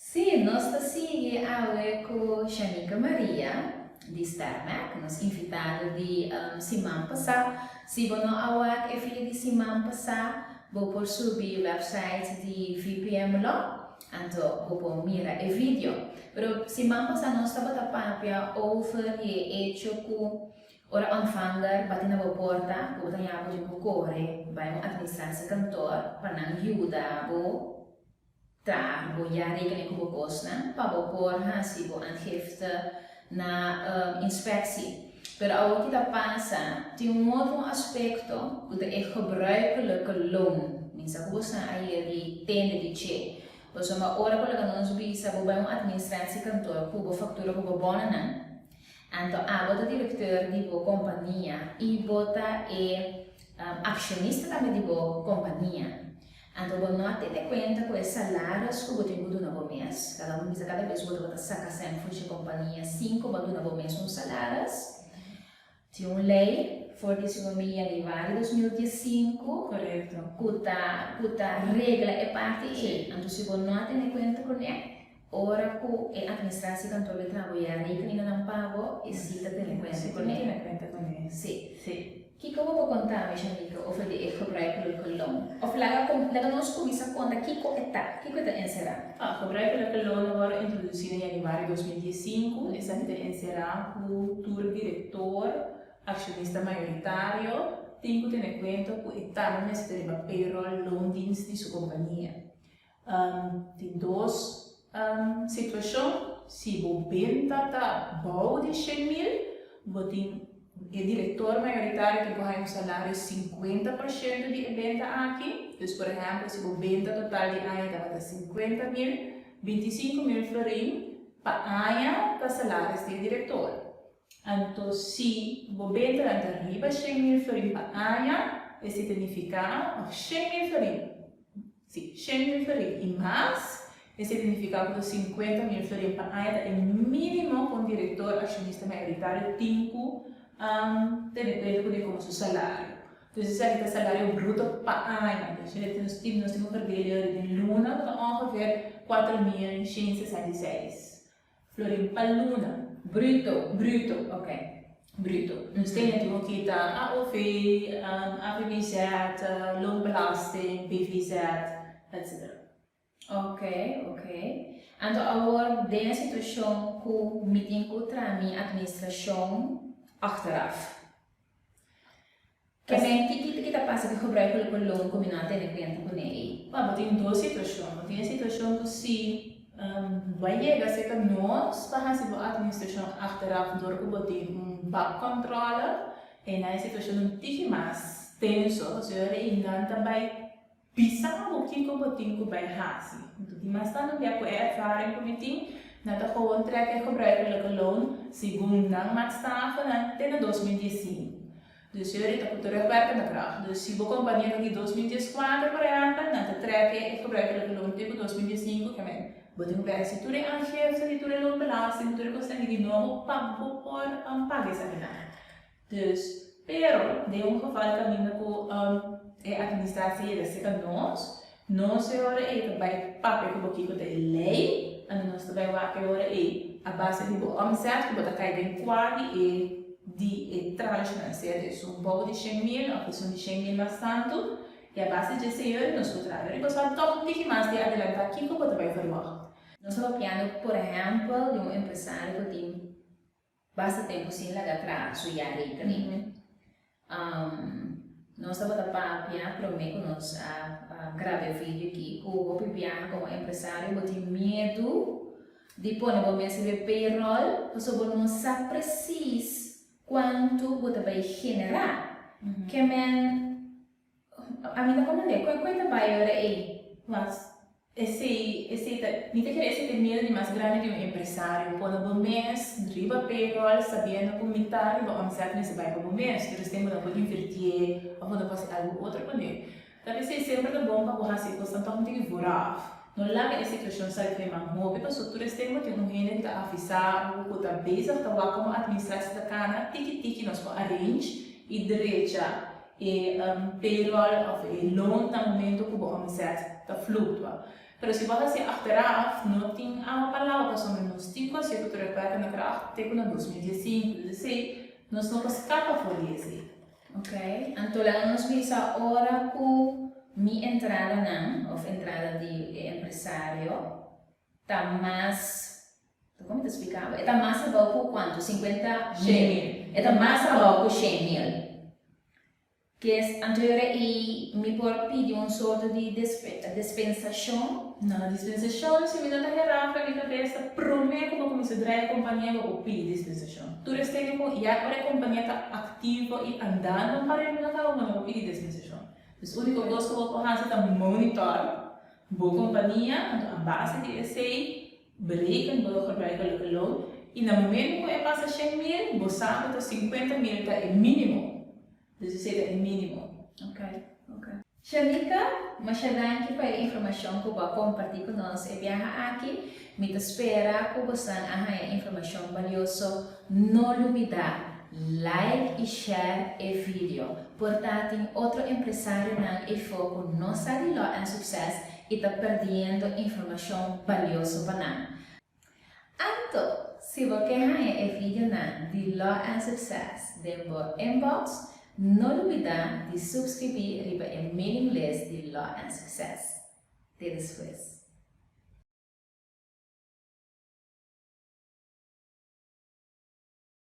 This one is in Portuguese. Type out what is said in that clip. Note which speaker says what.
Speaker 1: Sim, nós estamos seguindo com Shanika Maria, de Starmac, nos invitado de semana passada. Se você não é filho de semana passada, vou por subir o website de VPM lá, então vou mirar o vídeo. Mas semana passada nós estamos falando over o hecho que ora ontvanger bater na porta, vou tentar de correr, vai uma administração cantor para não ajudar daar bo ja rekening op kosten, pa bo por hasi bo aangifte na inspectie. Pero ao que passa, tem outro aspecto que é gebruikelijke loon. Minsa kusa aí de tende de che. Pois uma hora quando nós visa bo vai administratie kantoor, kubo factura kubo bonanan. Então a bota diretor de bo companhia e bota acionista também de bo companhia. Então, você não tem conta com os salários que você tem no mês. Cada vez você saca sempre de companhia 5 no mês um salários. Tem uma lei, for de economia de 2015.
Speaker 2: Correto.
Speaker 1: Que regra é parte E. Então, se você não tem conta com ele, ora que a administração cantor de trabalhar rekening não pago, e se tem conta com ele. Sim.
Speaker 2: Sim.
Speaker 1: Que eu vou contar, minha amiga, over de gebruikelijke loon? Of laga nós começar a contar que está encerrado.
Speaker 2: Gebruikelijke loon wordt introduzido em januari 2015. Essa é encerrar o tour diretor, acionista maioritário, tem que ter em conta que está no mês de payroll loondienst de sua companhia. Tem duas situações. Se o benta está bom de 100 mil, você tem o diretor maioritário que ganha um salário 50% de venda aqui. Então, por exemplo, se o venda total de AIA dá 50 mil, 25 mil florim para AIA para salários de diretor. Então, se o venda dá arriba 100 mil florim para AIA, isso significa 100 mil florim. Sim, 100 mil florim e mais, isso significa que 50 mil florim para AIA é mínimo com o diretor acionista maioritário 5 ter cuenta como su salario. Entonces, esse salário bruto para ano. Então, nós temos vermelho de luna, que ongeveer 4.166 florim para luna.
Speaker 1: Bruto, ok.
Speaker 2: Bruto. Nós temos aqui a AOV, AVBZ, loonbelasting, BVZ, etc.
Speaker 1: Ok. Então, agora, dessa situação que meeting contra a minha administração, achteraf. Que está passando que gebruikelijke loon kom je na ten conta com ele?
Speaker 2: Mas tem duas situações. Tem a situação que se vai chegar a ser que nós fazemos a administração achteraf door que back controller e na situação não tem mais tenso, se eu ainda também pisar o que eu tenho que vai fazer. Então, tem mais tanto que eu ervaring com meeting. Nata gewoon trekken gebruikelijke loon, segundo não maatstaven até 2015. Dus jullie dat moet terugwerken naar kracht. Dus se você companhia de 2014, por exemplo, nata trekken gebruikelijke loon tipo 2015, que é botem o pé se tu é aangifte, se tu é loonbelasting, tu é consegue de novo pago por pagar essa grana. Dus, pero de geval caminho com a administração da seca nós agora é vai papel com pouquinho de lei. En nós também vai agora a base de omzet que bota cair em quadro e de tranche financeira de pouco de 100 mil, ou de 100 mil mais tanto, e a base de esse ano nós contratamos. E nós vamos dar um pouquinho mais de adelantar aqui que bota vai formar.
Speaker 1: Nós estamos falando, por exemplo, de empresário que tem bastante tempo sem largar atrás, sua rekening. Nós estamos falando, prometo que nós gravar vídeo aqui, que o como empresário que tem medo de pôr no mês de payroll, porque você não sabe preciso quanto você vai generar. Que a minha como é? Quanto vai hora aí?
Speaker 2: Mas esse tem medo de mais grande de empresário, pôr no mês, driva payroll, sabendo que metade do omzet nesse vai para o mês, então temos que invertir, ou não fazer algo outro com ele. Tapi se sempre é bom para o hasil constantemente vorar. Não lá que a situação sai de mais móvel, porque se tu temos que gente está avisar, o que está bezig, está lá como administração da cana, tiki nós vamos arrange e direita e payroll of a loan no momento que o omzet está flutua. Pero se você se achteraf, não tem uma palavra sobre nós. Tem coisa que tu repete na craft, tem quando 2015, 2016, nós não escapa por isso.
Speaker 1: Ok? Então, nós vimos a hora que minha entrada não, ou entrada de empresário, está mais, como te explicava? Está mais abaixo quanto? 50 mil. Está mais abaixo 100 mil. Que é anterior e me pode pedir uma sorte de dispensação.
Speaker 2: Na dispensação, se me dá a garrafa de cabeça, prometo que como se drai a companhia vou pedir dispensação. Tu restei com e agora a companhia está ativa e andando para ele não tá vou pedir dispensação. Então, o único coisa que eu vou fazer é monitor boa companhia, a base de essay, berekenen boa gebruiken loon. E no momento que eu passo 100 mil, vou saber que 50 mil é o mínimo. Dus is het mínimo.
Speaker 1: Ok. Shanika, masyadaan que para a informação que você compartilhar conosco e viajar aqui, me espera que você tenha informação valiosa. Não olvidar like e share o vídeo. Portanto, outro empresário não é foco não sai de lá em sucesso e está perdendo informação valiosa para nós. Então, se você quer o vídeo de lá em sucesso, dentro inbox. Não olvidar de subscrever para a mailing list de Law and Success. Até depois.